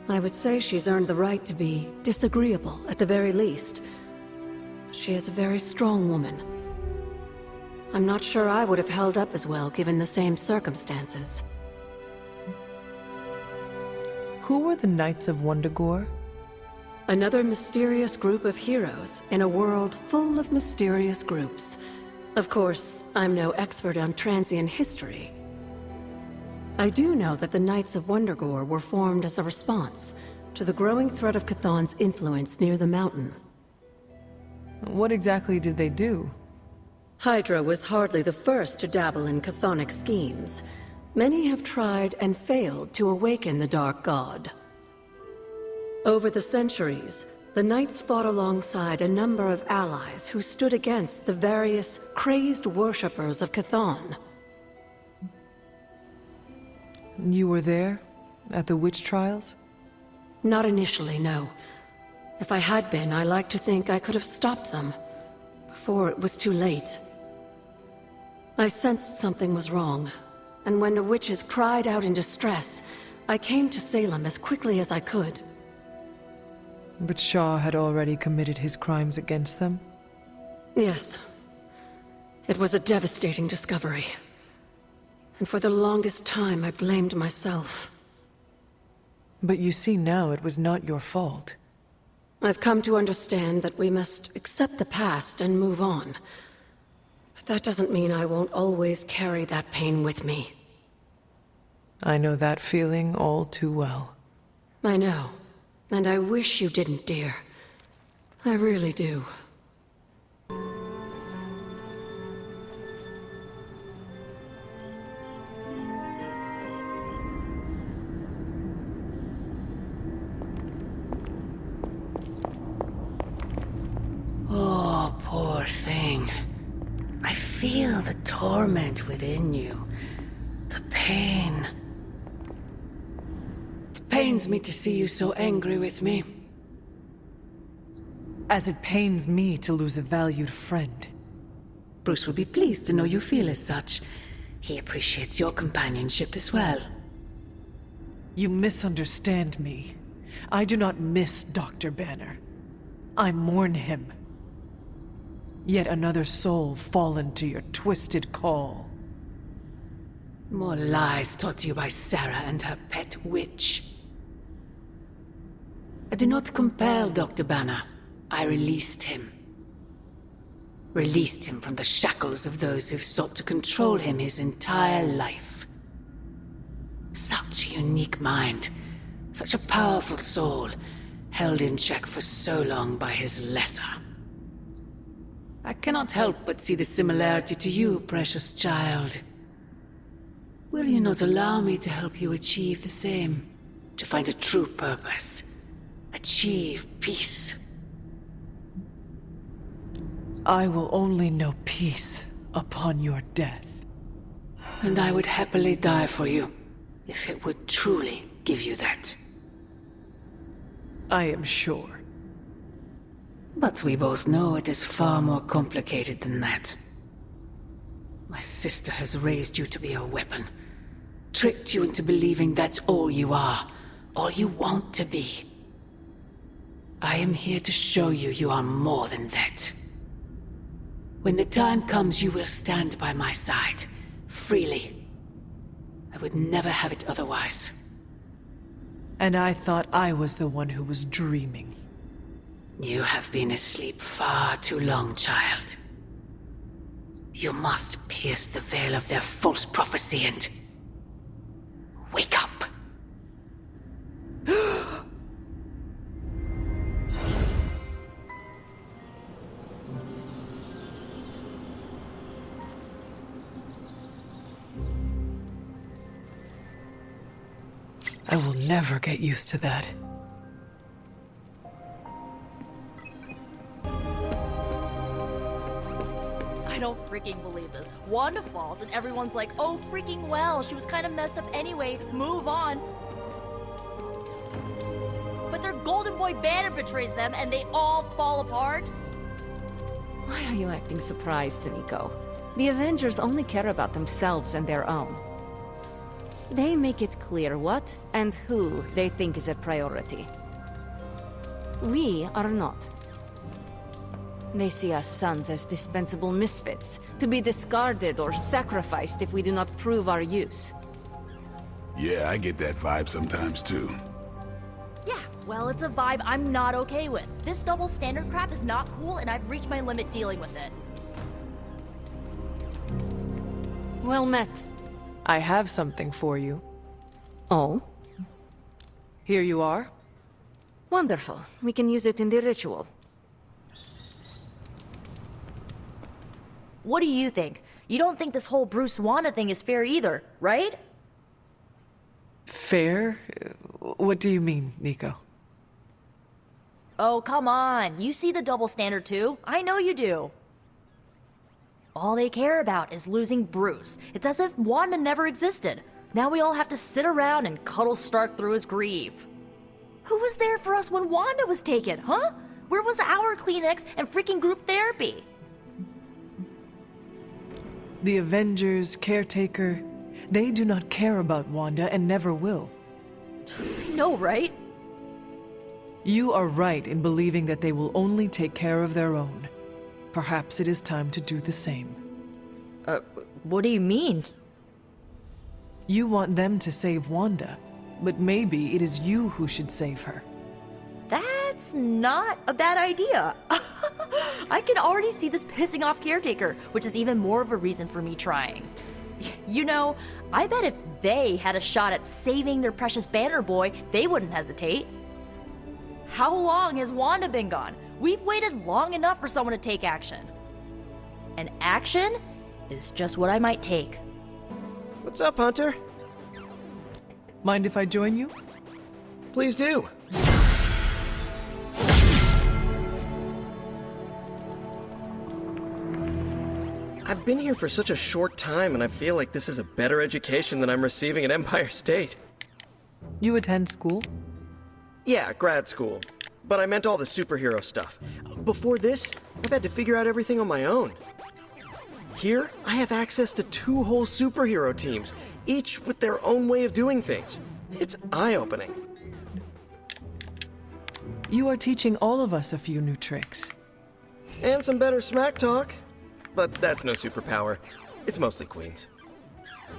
I would say she's earned the right to be disagreeable, at the very least. She is a very strong woman. I'm not sure I would have held up as well given the same circumstances. Who were the Knights of Wundagore? Another mysterious group of heroes in a world full of mysterious groups. Of course, I'm no expert on transient history. I do know that the Knights of Wundagore were formed as a response to the growing threat of Chthon's influence near the mountain. What exactly did they do? Hydra was hardly the first to dabble in chthonic schemes. Many have tried and failed to awaken the Dark God. Over the centuries, the Knights fought alongside a number of allies who stood against the various crazed worshippers of Chthon. You were there? At the witch trials? Not initially, no. If I had been, I like to think I could have stopped them before it was too late. I sensed something was wrong, and when the witches cried out in distress, I came to Salem as quickly as I could. But Shaw had already committed his crimes against them? Yes. It was a devastating discovery. And for the longest time, I blamed myself. But you see now it was not your fault. I've come to understand that we must accept the past and move on. But that doesn't mean I won't always carry that pain with me. I know that feeling all too well. I know. And I wish you didn't, dear. I really do. Oh, poor thing. I feel the torment within you. The pain. It pains me to see you so angry with me. As it pains me to lose a valued friend. Bruce will be pleased to know you feel as such. He appreciates your companionship as well. You misunderstand me. I do not miss Dr. Banner. I mourn him. Yet another soul fallen to your twisted call. More lies taught to you by Sarah and her pet witch. I do not compel Dr. Banner. I released him. Released him from the shackles of those who've sought to control him his entire life. Such a unique mind. Such a powerful soul, held in check for so long by his lesser. I cannot help but see the similarity to you, precious child. Will you not allow me to help you achieve the same? To find a true purpose. Achieve peace. I will only know peace upon your death. And I would happily die for you, if it would truly give you that. I am sure. But we both know it is far more complicated than that. My sister has raised you to be a weapon. Tricked you into believing that's all you are. All you want to be. I am here to show you you are more than that. When the time comes, you will stand by my side. Freely. I would never have it otherwise. And I thought I was the one who was dreaming. You have been asleep far too long, child. You must pierce the veil of their false prophecy and... wake up. never get used to that. I don't freaking believe this. Wanda falls and everyone's like, oh freaking well, she was kind of messed up anyway, move on. But their golden boy banner betrays them and they all fall apart? Why are you acting surprised, Nico? The Avengers only care about themselves and their own. They make it clear what and who they think is a priority. We are not. They see us sons as dispensable misfits, to be discarded or sacrificed if we do not prove our use. Yeah, I get that vibe sometimes too. Yeah, well, it's a vibe I'm not okay with. This double standard crap is not cool and I've reached my limit dealing with it. Well met. I have something for you. Oh? Here you are. Wonderful. We can use it in the ritual. What do you think? You don't think this whole Bruce Wanda thing is fair either, right? Fair? What do you mean, Nico? Oh, come on. You see the double standard too? I know you do. All they care about is losing Bruce. It's as if Wanda never existed. Now we all have to sit around and cuddle Stark through his grief. Who was there for us when Wanda was taken, huh? Where was our Kleenex and freaking group therapy? The Avengers, Caretaker, they do not care about Wanda and never will. I know, right? You are right in believing that they will only take care of their own. Perhaps it is time to do the same. What do you mean? You want them to save Wanda, but maybe it is you who should save her. That's not a bad idea. I can already see this pissing off Caretaker, which is even more of a reason for me trying. You know, I bet if they had a shot at saving their precious Banner Boy, they wouldn't hesitate. How long has Wanda been gone? We've waited long enough for someone to take action. And action is just what I might take. What's up, Hunter? Mind if I join you? Please do. I've been here for such a short time, and I feel like this is a better education than I'm receiving at Empire State. You attend school? Yeah, grad school. But I meant all the superhero stuff. Before this, I've had to figure out everything on my own. Here, I have access to 2 whole superhero teams, each with their own way of doing things. It's eye-opening. You are teaching all of us a few new tricks. And some better smack talk. But that's no superpower. It's mostly queens.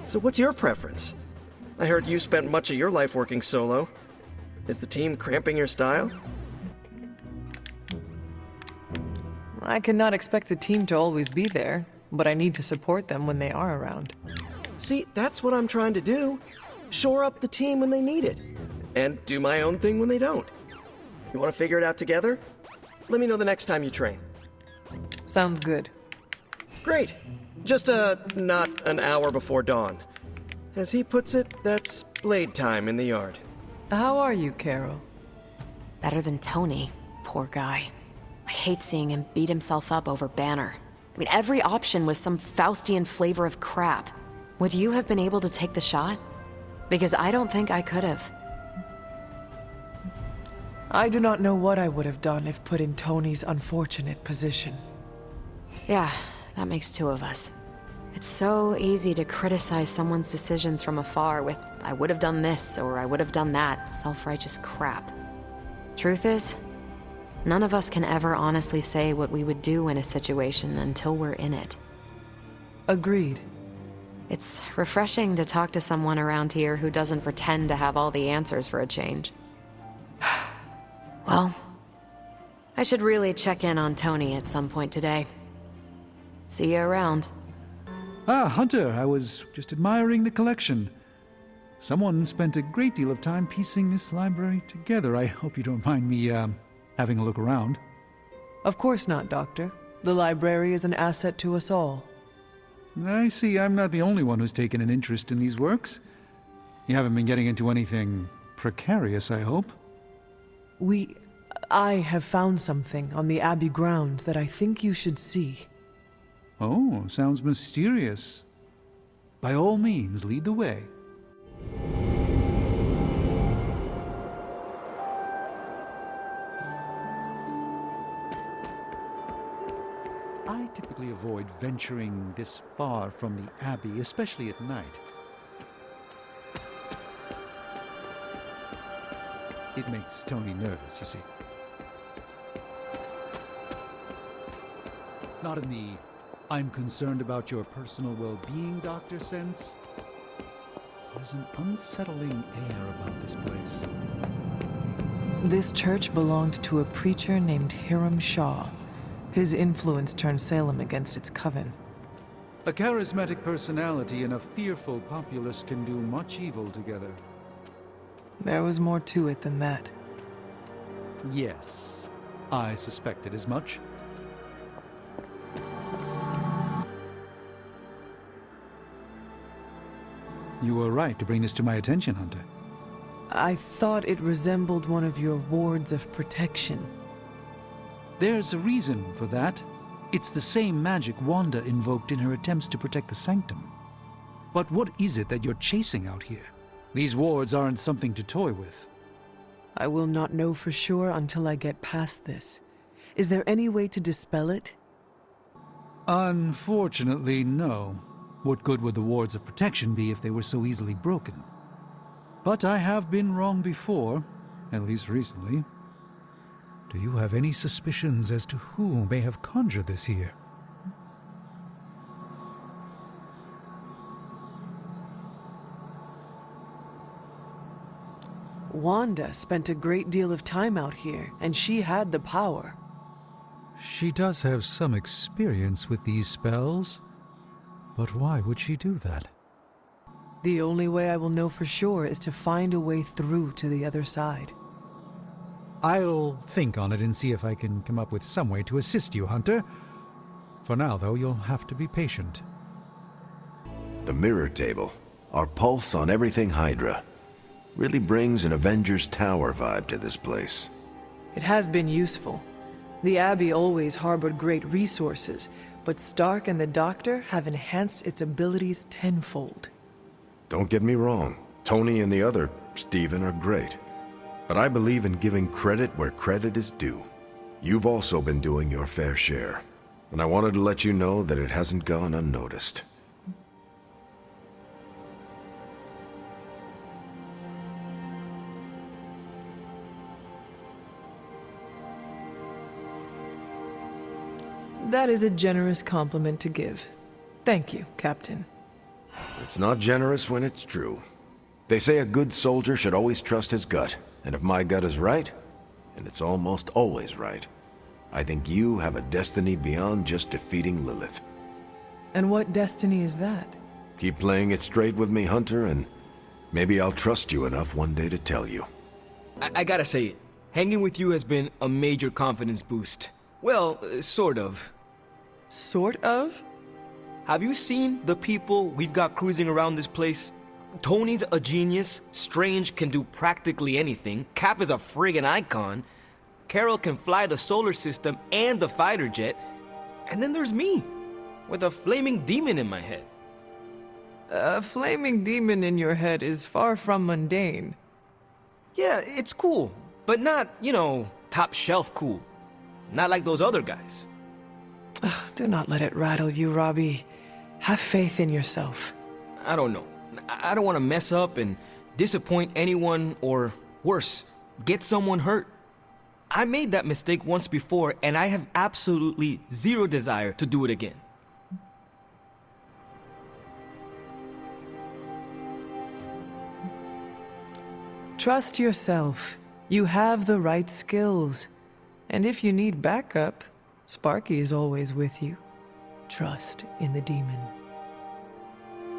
So what's your preference? I heard you spent much of your life working solo. Is the team cramping your style? I cannot expect the team to always be there, but I need to support them when they are around. See, that's what I'm trying to do. Shore up the team when they need it. And do my own thing when they don't. You want to figure it out together? Let me know the next time you train. Sounds good. Great. Just, not an hour before dawn. As he puts it, that's blade time in the yard. How are you, Carol? Better than Tony. Poor guy. I hate seeing him beat himself up over Banner. I mean, every option was some Faustian flavor of crap. Would you have been able to take the shot? Because I don't think I could have. I do not know what I would have done if put in Tony's unfortunate position. Yeah, that makes 2 of us. It's so easy to criticize someone's decisions from afar with, I would have done this or I would have done that, self-righteous crap. Truth is, none of us can ever honestly say what we would do in a situation until we're in it. Agreed. It's refreshing to talk to someone around here who doesn't pretend to have all the answers for a change. Well, I should really check in on Tony at some point today. See you around. Ah, Hunter, I was just admiring the collection. Someone spent a great deal of time piecing this library together. I hope you don't mind me, having a look around. Of course not, Doctor. The library is an asset to us all. I see I'm not the only one who's taken an interest in these works. You haven't been getting into anything precarious, I hope. I have found something on the Abbey grounds that I think you should see. Oh, sounds mysterious. By all means, lead the way. I typically avoid venturing this far from the Abbey, especially at night. It makes Tony nervous, you see. Not in the I'm concerned about your personal well-being, Doctor sense. There's an unsettling air about this place. This church belonged to a preacher named Hiram Shaw. His influence turned Salem against its coven. A charismatic personality and a fearful populace can do much evil together. There was more to it than that. Yes, I suspected as much. You were right to bring this to my attention, Hunter. I thought it resembled one of your wards of protection. There's a reason for that. It's the same magic Wanda invoked in her attempts to protect the Sanctum. But what is it that you're chasing out here? These wards aren't something to toy with. I will not know for sure until I get past this. Is there any way to dispel it? Unfortunately, no. What good would the wards of protection be if they were so easily broken? But I have been wrong before, at least recently. Do you have any suspicions as to who may have conjured this here? Wanda spent a great deal of time out here, and she had the power. She does have some experience with these spells. But why would she do that? The only way I will know for sure is to find a way through to the other side. I'll think on it and see if I can come up with some way to assist you, Hunter. For now, though, you'll have to be patient. The mirror table, our pulse on everything Hydra, really brings an Avengers Tower vibe to this place. It has been useful. The Abbey always harbored great resources, but Stark and the Doctor have enhanced its abilities tenfold. Don't get me wrong, Tony and the other Stephen are great. But I believe in giving credit where credit is due. You've also been doing your fair share, and I wanted to let you know that it hasn't gone unnoticed. That is a generous compliment to give. Thank you, Captain. It's not generous when it's true. They say a good soldier should always trust his gut, and if my gut is right, and it's almost always right, I think you have a destiny beyond just defeating Lilith. And what destiny is that? Keep playing it straight with me, Hunter, and maybe I'll trust you enough one day to tell you. I gotta say it. Hanging with you has been a major confidence boost. Well, sort of. Sort of? Have you seen the people we've got cruising around this place? Tony's a genius, Strange can do practically anything, Cap is a friggin' icon, Carol can fly the solar system and the fighter jet, and then there's me, with a flaming demon in my head. A flaming demon in your head is far from mundane. Yeah, it's cool, but not, top shelf cool. Not like those other guys. Do not let it rattle you, Robbie. Have faith in yourself. I don't know. I don't want to mess up and disappoint anyone or, worse, get someone hurt. I made that mistake once before and I have absolutely zero desire to do it again. Trust yourself. You have the right skills. And if you need backup, Sparky is always with you. Trust in the demon.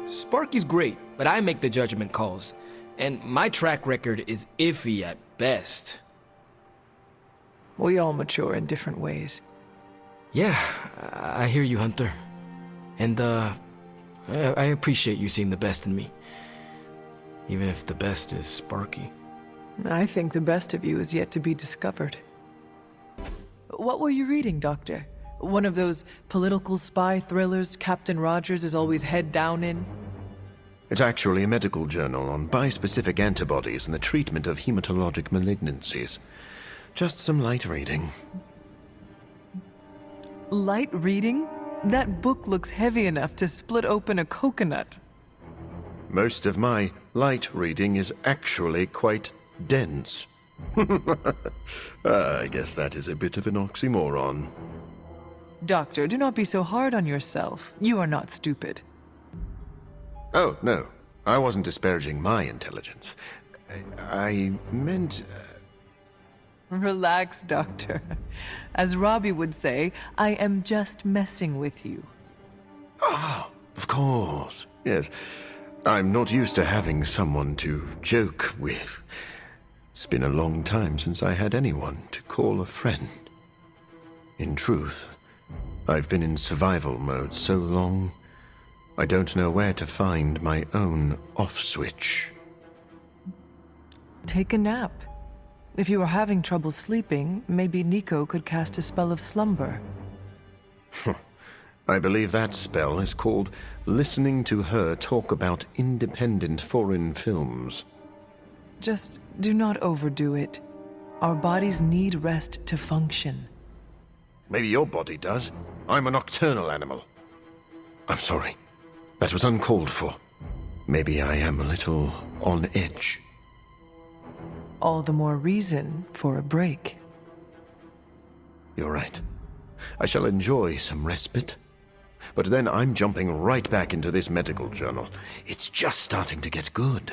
Sparky's great, but I make the judgment calls. And my track record is iffy at best. We all mature in different ways. Yeah, I hear you, Hunter. And, I appreciate you seeing the best in me. Even if the best is Sparky. I think the best of you is yet to be discovered. What were you reading, Doctor? One of those political spy thrillers Captain Rogers is always head down in? It's actually a medical journal on bispecific antibodies and the treatment of hematologic malignancies. Just some light reading. Light reading? That book looks heavy enough to split open a coconut. Most of my light reading is actually quite dense. I guess that is a bit of an oxymoron. Doctor, do not be so hard on yourself. You are not stupid. Oh, no. I wasn't disparaging my intelligence. I meant... Relax, Doctor. As Robbie would say, I am just messing with you. Ah, of course. Yes. I'm not used to having someone to joke with. It's been a long time since I had anyone to call a friend. In truth, I've been in survival mode so long, I don't know where to find my own off switch. Take a nap. If you are having trouble sleeping, maybe Nico could cast a spell of slumber. I believe that spell is called listening to her talk about independent foreign films. Just do not overdo it. Our bodies need rest to function. Maybe your body does. I'm a nocturnal animal. I'm sorry. That was uncalled for. Maybe I am a little on edge. All the more reason for a break. You're right. I shall enjoy some respite. But then I'm jumping right back into this medical journal. It's just starting to get good.